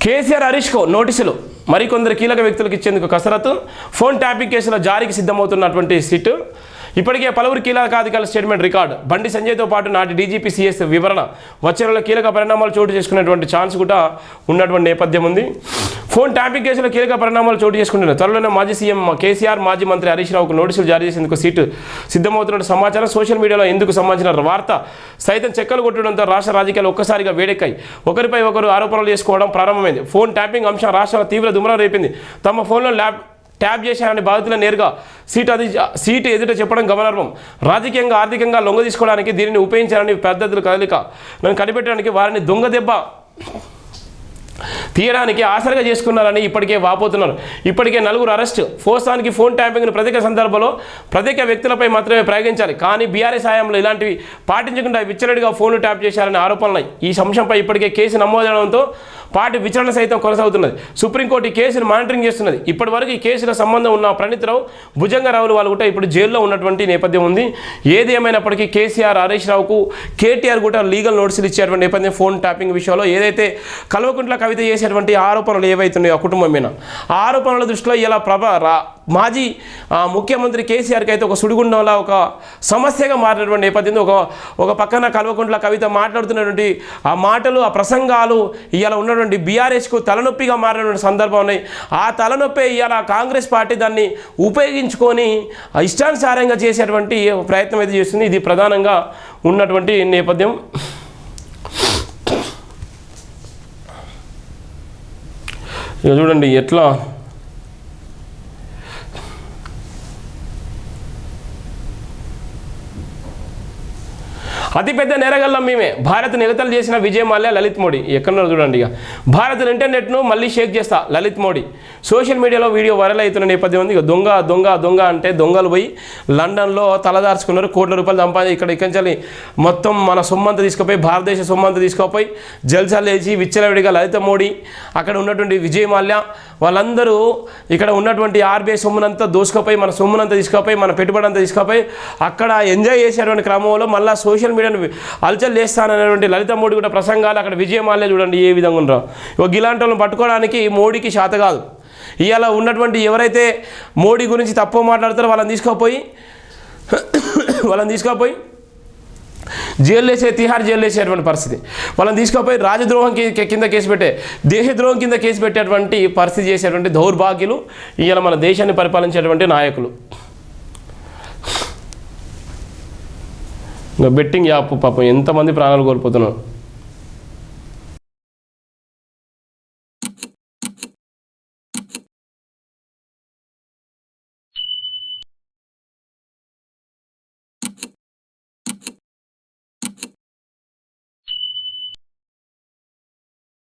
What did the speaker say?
కేసీఆర్ హరీష్కు నోటీసులు, మరికొందరు కీలక వ్యక్తులకు ఇచ్చేందుకు కసరత్తు. ఫోన్ ట్యాపింగ్ కేసులో జారీకి సిద్ధమవుతున్నటువంటి సిట్. ఇప్పటికే పలువురు కీలకాధికారుల స్టేట్మెంట్ రికార్డు. బండి సంజయ్తో పాటు నాటి డీజీపీ సీఎస్ వివరణ. వచ్చే నెలలో కీలక పరిణామాలు చోటు చేసుకునేటువంటి ఛాన్స్ కూడా ఉన్నటువంటి నేపథ్యం ఉంది. ఫోన్ ట్యాపింగ్ కేసులో కీలక పరిణామాలు చోటు చేసుకుంటున్నారు. త్వరలోనే మాజీ సీఎం కేసీఆర్, మాజీ మంత్రి హరీష్ రావుకు నోటీసులు జారీ చేసేందుకు సీటు సిద్ధమవుతున్న సమాచారం. సోషల్ మీడియాలో ఎందుకు సంబంధించిన వార్త సైతం చెక్కలు కొట్టడంతో రాష్ట్ర రాజకీయాలు ఒక్కసారిగా వేడెక్కాయి. ఒకరిపై ఒకరు ఆరోపణలు చేసుకోవడం ప్రారంభమైంది. ఫోన్ ట్యాపింగ్ అంశం రాష్ట్రంలో తీవ్ర దుమారం రేపింది. తమ ఫోన్లో ట్యాప్ చేశారని బాధితులు నేరుగా సీటు ఎదుట చెప్పడం గమనార్హం. రాజకీయంగా, ఆర్థికంగా లొంగ తీసుకోవడానికి దీనిని ఉపయోగించారని పద్ధతులు కదలిక నన్ను కనిపెట్టడానికి వారిని దొంగ దెబ్బ తీయడానికి ఆసరగా చేసుకున్నారని ఇప్పటికే వాపోతున్నారు. ఇప్పటికే 4 అరెస్టు. ఫోసానికి ఫోన్ ట్యాపింగ్ను ప్రత్యేక సందర్భంలో ప్రత్యేక వ్యక్తులపై మాత్రమే ప్రయోగించాలి. కానీ బీఆర్ఎస్ హయాంలో ఇలాంటివి పాటించకుండా విచ్చలవిడిగా ఫోన్లు ట్యాప్ చేశారని ఆరోపణలున్నాయి. ఈ అంశంపై ఇప్పటికే కేసు నమోదవడంతో పార్టీ విచారణ సైతం కొనసాగుతున్నది. సుప్రీంకోర్టు ఈ కేసును మానిటరింగ్ చేస్తున్నది. ఇప్పటి వరకు ఈ కేసులో సంబంధం ఉన్న ప్రణీత్రావు, భుజంగరావులు వాళ్ళు కూడా ఇప్పుడు జైల్లో ఉన్నటువంటి నేపథ్యం ఉంది. ఏది ఏమైనప్పటికీ కేసీఆర్, హరీష్ రావుకు కేటీఆర్ కూడా లీగల్ నోటీసులు ఇచ్చేటువంటి నేపథ్యం ఫోన్ ట్యాపింగ్ విషయంలో. ఏదైతే కల్వకుంట్ల కవిత చేసేటువంటి ఆరోపణలు ఏవైతున్నాయో ఆ కుటుంబం మీద, ఆ ఆరోపణల దృష్టిలో ఇలా మాజీ ముఖ్యమంత్రి కేసీఆర్కి అయితే ఒక సుడిగుండంలా ఒక సమస్యగా మారినటువంటి నేపథ్యంలో ఒక పక్కన కల్వకుంట్ల కవిత మాట్లాడుతున్నటువంటి ఆ మాటలు, ఆ ప్రసంగాలు ఇవాళ ఉన్నటువంటి బీఆర్ఎస్కు తలనొప్పిగా మారినటువంటి సందర్భం ఉన్నాయి. ఆ తలనొప్పి ఇవాళ కాంగ్రెస్ పార్టీ దాన్ని ఉపయోగించుకొని ఇష్టానుసారంగా చేసేటువంటి ప్రయత్నం అయితే చేస్తుంది. ఇది ప్రధానంగా ఉన్నటువంటి నేపథ్యం. ఇక చూడండి ఎట్లా అతిపెద్ద నేరగల్లం మేమే. భారత్ నిగతలు చేసిన విజయ్ మాల్యా, లలిత్ మోడీ. ఎక్కడున్నారు చూడండి. ఇక భారత్ ఇంటర్నెట్ను మళ్ళీ షేక్ చేస్తా లలిత్ మోడీ. సోషల్ మీడియాలో వీడియో వైరల్ అవుతున్న నేపథ్యం ఉంది. ఇక దొంగ దొంగ దొంగ అంటే దొంగలు పోయి లండన్లో తలదార్చుకున్నారు. కోట్ల రూపాయలు సంపాదించి ఇక్కడి మొత్తం మన సొమ్మంతా తీసుకుపోయి, భారతదేశ సొమ్మంతా తీసుకుపోయి జల్సాలు వేసి విచ్చలవిడిగా లలిత మోడీ, అక్కడ ఉన్నటువంటి విజయ్ మాల్యా వాళ్ళందరూ ఇక్కడ ఉన్నటువంటి ఆర్బీఐ సొమ్మునంతా దోసుకుపోయి, మన సొమ్మునంతా తీసుకుపోయి, మన పెట్టుబడి అంతా తీసుకుపోయి అక్కడ ఎంజాయ్ చేసేటువంటి క్రమంలో మళ్ళీ సోషల్ మీడియాను అల్చల్ చేస్తాననేటువంటి లలిత మోడీ కూడా ప్రసంగాలు. అక్కడ విజయ్ మాల్యా చూడండి ఏ విధంగా ఉన్నారో. ఇలాంటి వాళ్ళని పట్టుకోవడానికి మోడీకి శాత కాదు. ఇవాళ ఉన్నటువంటి ఎవరైతే మోడీ గురించి తప్పు మాట్లాడతారో వాళ్ళని తీసుకుపోయి జైలు వేసే, తిహార్ జైలు వేసేటువంటి పరిస్థితి. వాళ్ళని తీసుకుపోయి రాజద్రోహం కింద కేసు పెట్టే, దేశద్రోహం కింద కేసు పెట్టేటువంటి పరిస్థితి చేసేటువంటి దౌర్భాగ్యులు ఇవాళ మన దేశాన్ని పరిపాలించేటువంటి నాయకులు. ఇంకా బెట్టింగ్ యాప్ పాపం ఎంతమంది ప్రాణాలు కోల్పోతున్నారు.